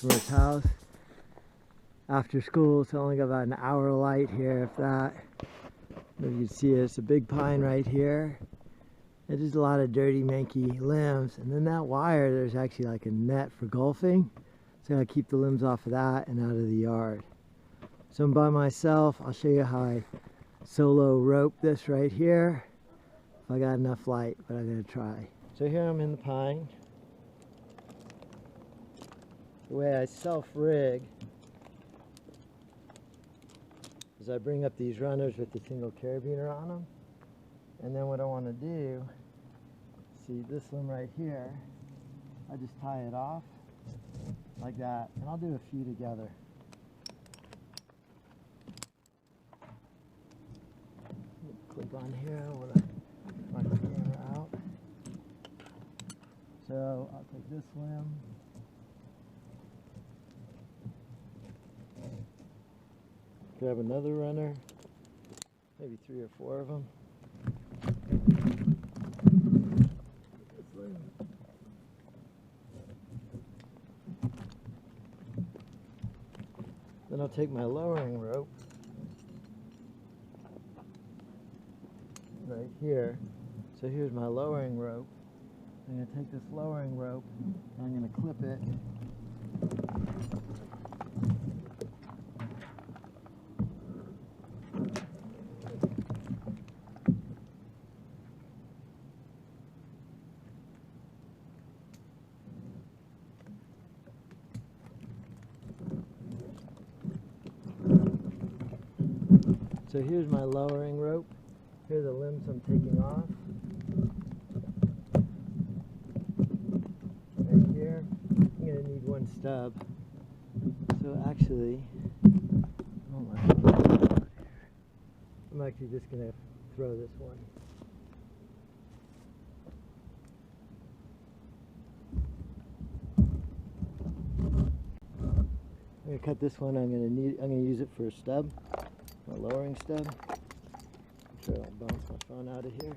customer's house after school. It's only got about an hour of light here, if that. If you can see it, it's a big pine right here. It is a lot of dirty, manky limbs. And then that wire, there's actually like a net for golfing. So I keep the limbs off of that and out of the yard. So I'm by myself. I'll show you how I solo rope this right here. If I got enough light, but I'm gonna try. So here I'm in the pine. The way I self-rig is I bring up these runners with the tingle carabiner on them. And then what I want to do, see this limb right here, I just tie it off like that, and I'll do a few together. Clip on here when I mark the camera out. So I'll take this limb, grab another runner, maybe 3 or 4 of them. Then I'll take my lowering rope right here. So here's my lowering rope. I'm going to take this lowering rope and I'm going to clip it. So here's my lowering rope. Here are the limbs I'm taking off. Right here. I'm going to need 1 stub. So actually, oh my God. I'm actually just going to throw this one. I'm going to cut this one. I'm going to use it for a stub. My lowering stub. I'm sure I'll bounce my phone out of here.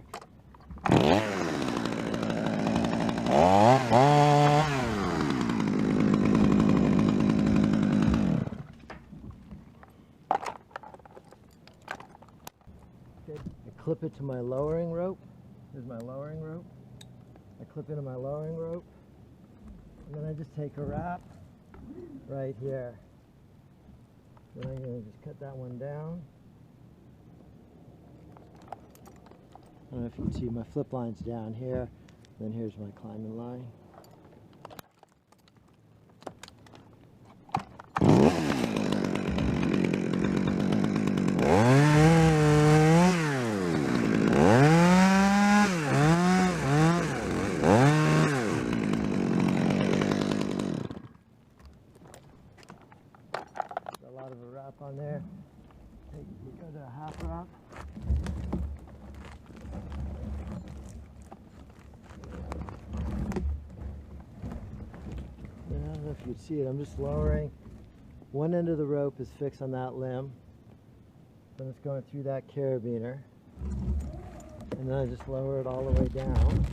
Okay, I clip it to my lowering rope. Here's my lowering rope. I clip into my lowering rope. And then I just take a wrap right here. Then I'm going to just cut that one down. I don't know if you can see my flip line's down here. Then here's my climbing line. A lot of a wrap on there. We go to a half wrap. I don't know if you can see it. I'm just lowering. One end of the rope is fixed on that limb. Then it's going through that carabiner. And then I just lower it all the way down.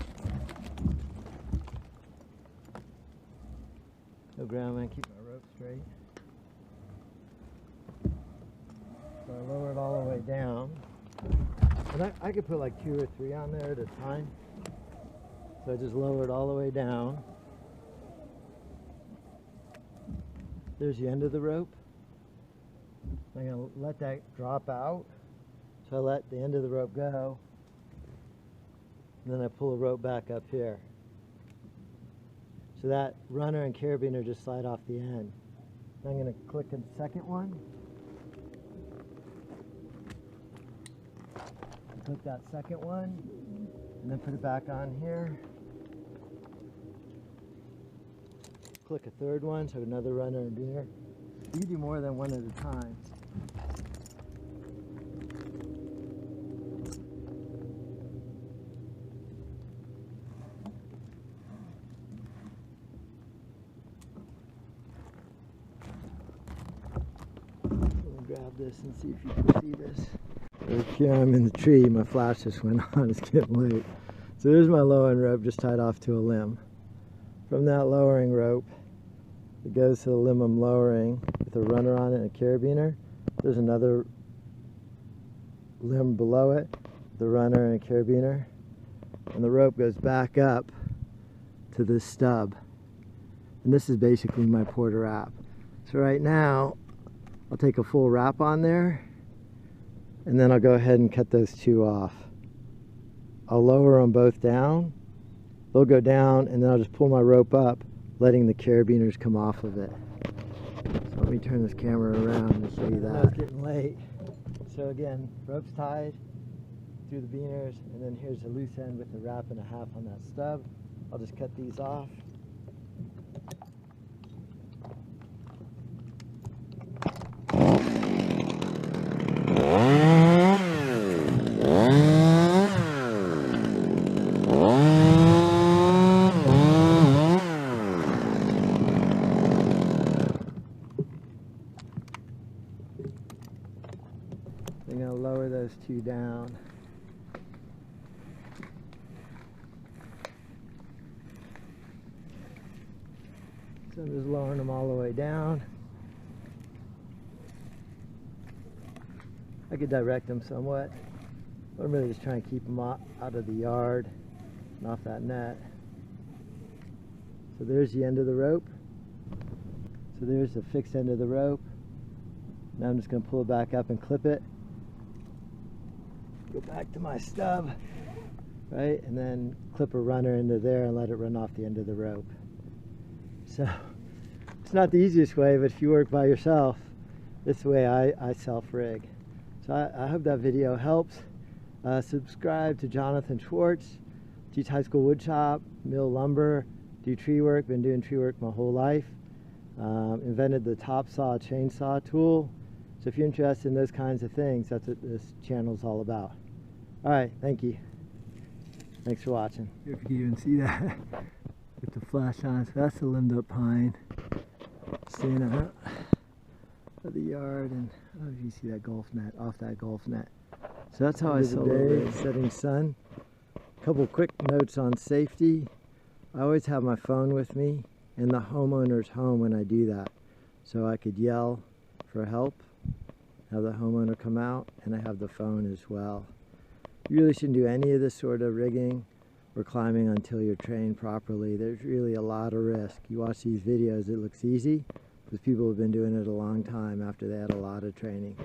No ground, man. Keep my rope straight. So I lower it all the way down. And I could put like 2 or 3 on there at a time. So I just lower it all the way down. There's the end of the rope. I'm going to let that drop out. So I let the end of the rope go. And then I pull the rope back up here. So that runner and carabiner just slide off the end. I'm going to click the second one. Click that second one, and then put it back on here. Click a third one, so another runner and there. You can do more than one at a time. Grab this and see if you can see this. Right here I'm in the tree, my flash just went on, it's getting late. So there's my lowering rope just tied off to a limb. From that lowering rope, that goes to the limb I'm lowering with a runner on it and a carabiner. There's another limb below it, the runner and a carabiner, and the rope goes back up to this stub. And this is basically my porter wrap. So right now, I'll take a full wrap on there, and then I'll go ahead and cut those two off. I'll lower them both down. They'll go down, and then I'll just pull my rope up, letting the carabiners come off of it. So let me turn this camera around and show you that. It's getting late. So again, rope's tied through the beaners, and then here's a loose end with a wrap and a half on that stub. I'll just cut these off. I'm going to lower those two down. So I'm just lowering them all the way down. I could direct them somewhat, but I'm really just trying to keep them out of the yard and off that net. So there's the end of the rope. So there's the fixed end of the rope. Now I'm just going to pull it back up and clip it. Go back to my stub, right, and then clip a runner into there and let it run off the end of the rope. So it's not the easiest way, but if you work by yourself, this is the way I self-rig. So I hope that video helps. Subscribe to Jonathan Schwartz. Teach high school wood shop, mill lumber, do tree work. Been doing tree work my whole life. Invented the TopSaw chainsaw tool. So if you're interested in those kinds of things, that's what this channel is all about. All right, thank you. Thanks for watching. If you can even see that with the flash on. So that's the limbed up pine. Standing out of the yard, and I don't know if you see that golf net, off that golf net. So that's how I celebrate setting sun. A couple quick notes on safety. I always have my phone with me in the homeowner's home when I do that. So I could yell for help, have the homeowner come out, and I have the phone as well. You really shouldn't do any of this sort of rigging or climbing until you're trained properly. There's really a lot of risk. You watch these videos, it looks easy, because people have been doing it a long time after they had a lot of training.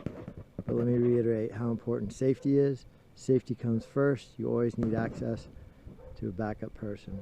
But let me reiterate how important safety is. Safety comes first. You always need access to a backup person.